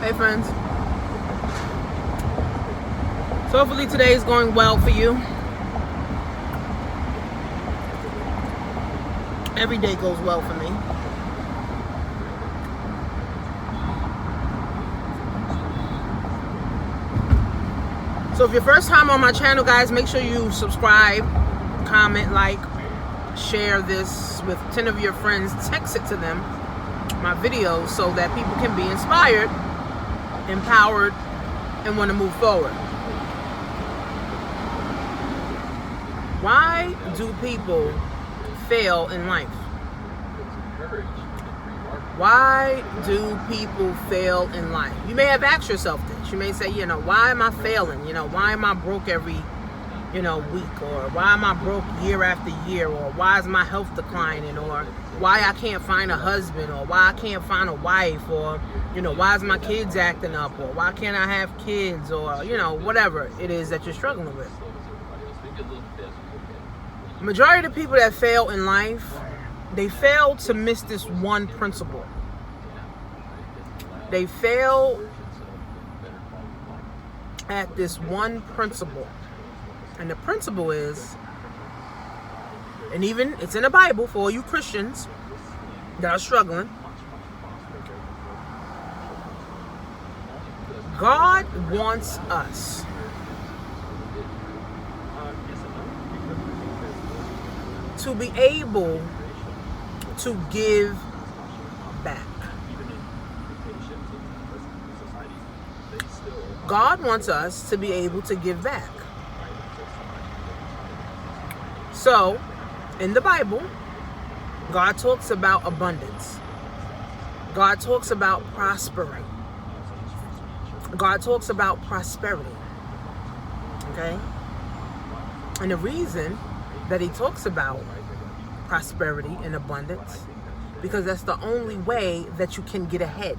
Hey friends. So hopefully today is going well for you. Every day goes well for me. So if you're first time on my channel, guys, make sure you subscribe, comment, like, share this with 10 of your friends. Text it to them, my videos, so that people can be inspired, empowered, and want to move forward. Why do people fail in life? Why do people fail in life? You may have asked yourself this. You may say, why am I failing? Why am I broke every, week? Or why am I broke year after year? Or why is my health declining? Or why I can't find a husband? Or why I can't find a wife? Or, why is my kids acting up? Or why can't I have kids? Or, whatever it is that you're struggling with. Majority of the people that fail in life, they fail to miss this one principle. They fail at this one principle. And the principle is, and even it's in the Bible for all you Christians that are struggling, God wants us to be able to give back. God wants us to be able to give back. So, in the Bible, God talks about abundance. God talks about prospering. God talks about prosperity. Okay? And the reason that he talks about prosperity and abundance, because that's the only way that you can get ahead.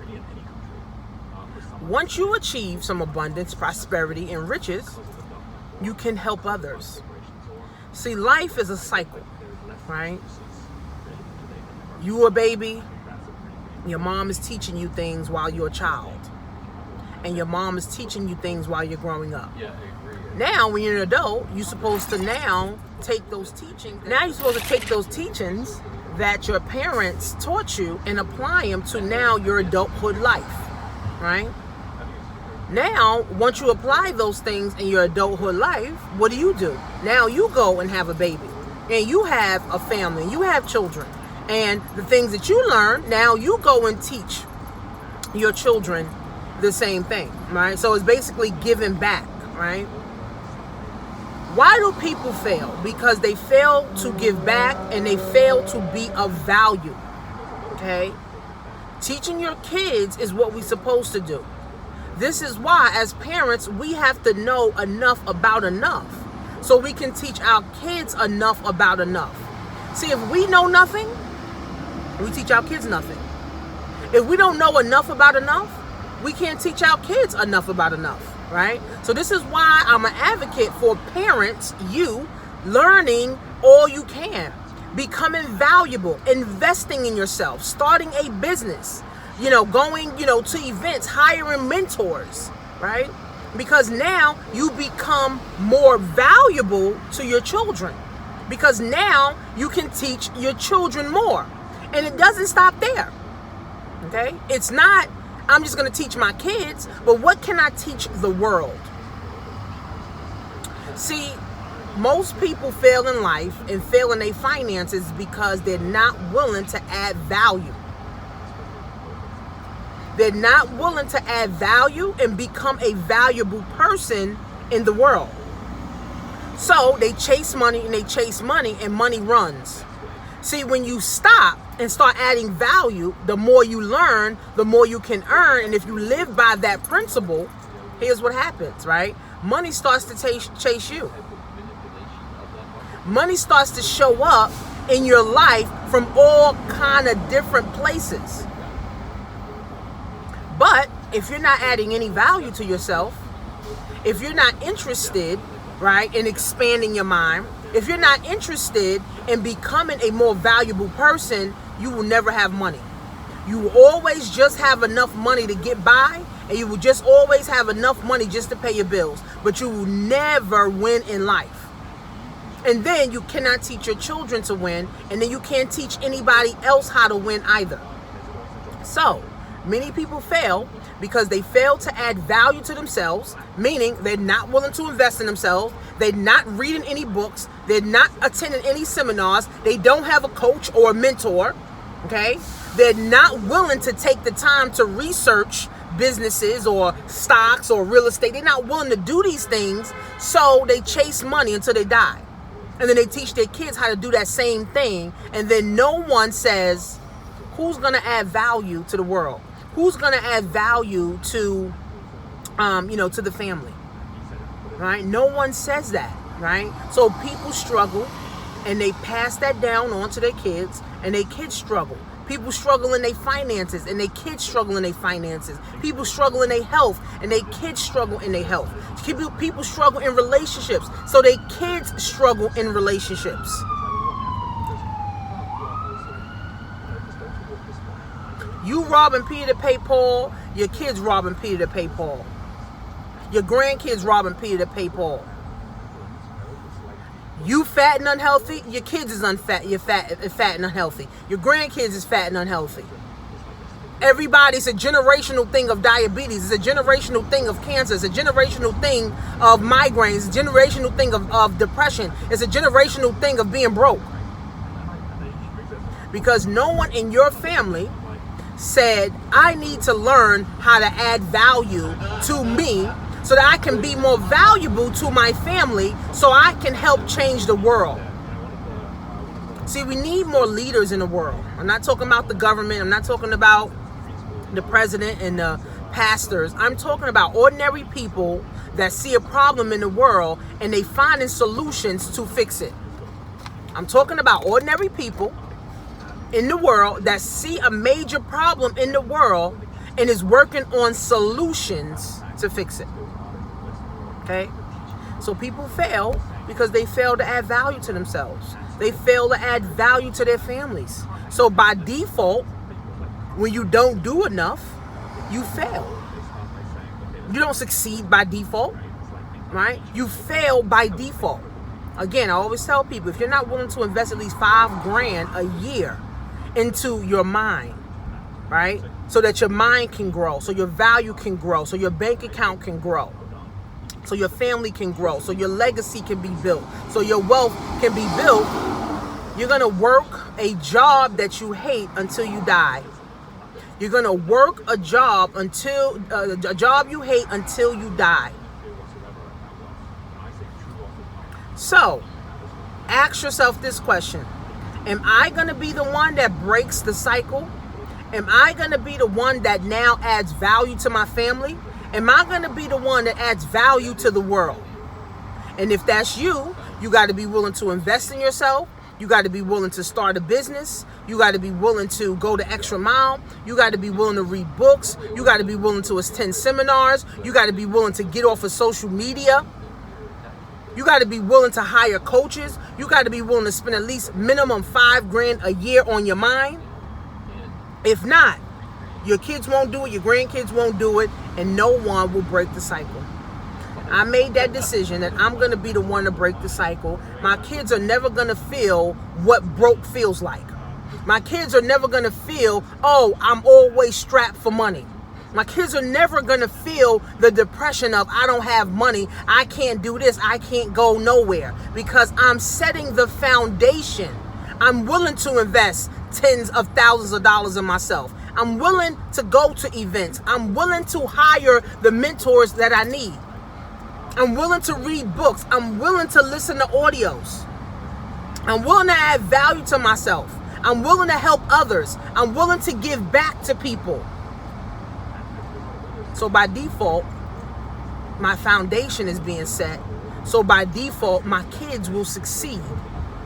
Once you achieve some abundance, prosperity, and riches, you can help others. See, life is a cycle, right? You a baby, your mom is teaching you things while you're a child. And your mom is teaching you things while you're growing up. Now, when you're an adult, you're supposed to now take those teachings. Now you're supposed to take those teachings that your parents taught you and apply them to now your adulthood life, right? Now, once you apply those things in your adulthood life, what do? Now you go and have a baby, and you have a family, and you have children, and the things that you learn, now you go and teach your children the same thing, right? So it's basically giving back, right? Why do people fail? Because they fail to give back and they fail to be of value, okay? Teaching your kids is what we're supposed to do. This is why, as parents, we have to know enough about enough so we can teach our kids enough about enough. See, if we know nothing, we teach our kids nothing. If we don't know enough about enough, we can't teach our kids enough about enough. Right? So this is why I'm an advocate for parents, you, learning all you can, becoming valuable, investing in yourself, starting a business, going, to events, hiring mentors, right? Because now you become more valuable to your children, because now you can teach your children more. And it doesn't stop there, okay? It's not, I'm just going to teach my kids, but what can I teach the world? See, most people fail in life and fail in their finances because they're not willing to add value. They're not willing to add value and become a valuable person in the world. So they chase money and money runs. See, when you stop and start adding value, the more you learn, the more you can earn. And if you live by that principle, here's what happens, right? Money starts to chase you. Money starts to show up in your life from all kind of different places. But if you're not adding any value to yourself, if you're not interested, right, in expanding your mind, if you're not interested in becoming a more valuable person, you will never have money. You will always just have enough money to get by, and you will just always have enough money just to pay your bills, but you will never win in life. And then you cannot teach your children to win, and then you can't teach anybody else how to win either. So many people fail because they fail to add value to themselves, meaning they're not willing to invest in themselves. They're not reading any books. They're not attending any seminars. They don't have a coach or a mentor. Okay? They're not willing to take the time to research businesses or stocks or real estate. They're not willing to do these things, so they chase money until they die. And then they teach their kids how to do that same thing, and then no one says, who's going to add value to the world? Who's going to add value to, to the family? Right? No one says that, right? So people struggle, and they pass that down on to their kids, and their kids struggle. People struggle in their finances, and their kids struggle in their finances. People struggle in their health, and their kids struggle in their health. People struggle in relationships, so their kids struggle in relationships. You robbing Peter to pay Paul, your kids robbing Peter to pay Paul. Your grandkids robbing Peter to pay Paul. You fat and unhealthy, your kids is fat and unhealthy. Your grandkids is fat and unhealthy. Everybody's a generational thing of diabetes. It's a generational thing of cancer. It's a generational thing of migraines. It's a generational thing of depression. It's a generational thing of being broke. Because no one in your family said, I need to learn how to add value to me so that I can be more valuable to my family, so I can help change the world. See, we need more leaders in the world. I'm not talking about the government. I'm not talking about the president and the pastors. I'm talking about ordinary people that see a problem in the world and they finding solutions to fix it. I'm talking about ordinary people in the world that see a major problem in the world and is working on solutions to fix it. Okay? So people fail because they fail to add value to themselves. They fail to add value to their families. So by default, when you don't do enough, you fail. You don't succeed by default, right? You fail by default. Again, I always tell people, if you're not willing to invest at least $5,000 a year into your mind, right? So that your mind can grow, so your value can grow, so your bank account can grow, so your family can grow, so your legacy can be built, so your wealth can be built, you're going to work a job that you hate until you die. You're going to work a job you hate until you die. So, ask yourself this question. Am I going to be the one that breaks the cycle? Am I going to be the one that now adds value to my family? Am I going to be the one that adds value to the world? And if that's you, you got to be willing to invest in yourself. You got to be willing to start a business. You got to be willing to go the extra mile. You got to be willing to read books. You got to be willing to attend seminars. You got to be willing to get off of social media. You got to be willing to hire coaches. You got to be willing to spend at least minimum $5,000 a year on your mind. If not, your kids won't do it, your grandkids won't do it, and no one will break the cycle. I made that decision that I'm going to be the one to break the cycle. My kids are never going to feel what broke feels like. My kids are never going to feel, oh, I'm always strapped for money. My kids are never going to feel the depression of, I don't have money, I can't do this, I can't go nowhere, because I'm setting the foundation. I'm willing to invest tens of thousands of dollars in myself. I'm willing to go to events. I'm willing to hire the mentors that I need. I'm willing to read books. I'm willing to listen to audios. I'm willing to add value to myself. I'm willing to help others. I'm willing to give back to people. So by default, my foundation is being set. So by default, my kids will succeed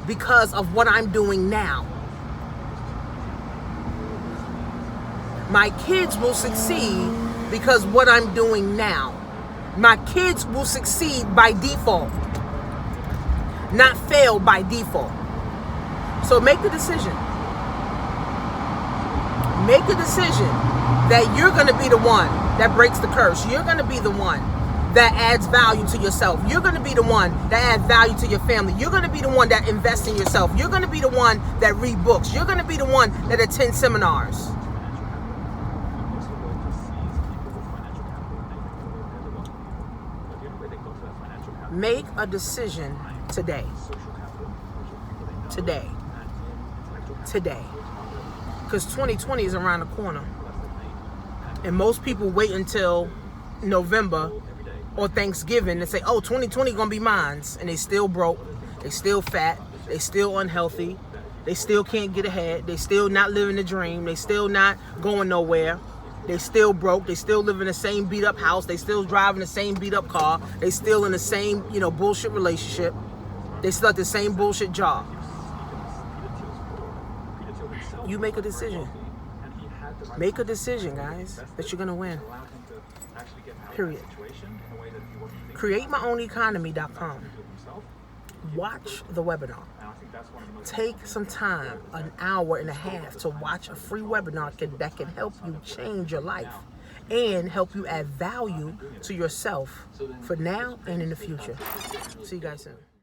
because of what I'm doing now. My kids will succeed because what I'm doing now. My kids will succeed by default, not fail by default. So make the decision. Make a decision that you're going to be the one that breaks the curse. You're going to be the one that adds value to yourself. You're going to be the one that adds value to your family. You're going to be the one that invests in yourself. You're going to be the one that read books. You're going to be the one that attends seminars. Make a decision today. Today. Because 2020 is around the corner. And most people wait until November or Thanksgiving and say, oh, 2020 gonna be mine. And they still broke, they still fat, they still unhealthy, they still can't get ahead, they still not living the dream, they still not going nowhere, they still broke, they still live in the same beat up house, they still driving the same beat up car, they still in the same, bullshit relationship, they still at the same bullshit job. You make a decision. Make a decision, guys, that you're gonna win. Period. CreateMyOwnEconomy.com. Watch the webinar. Take some time, an hour and a half, to watch a free webinar that can help you change your life and help you add value to yourself for now and in the future. See you guys soon.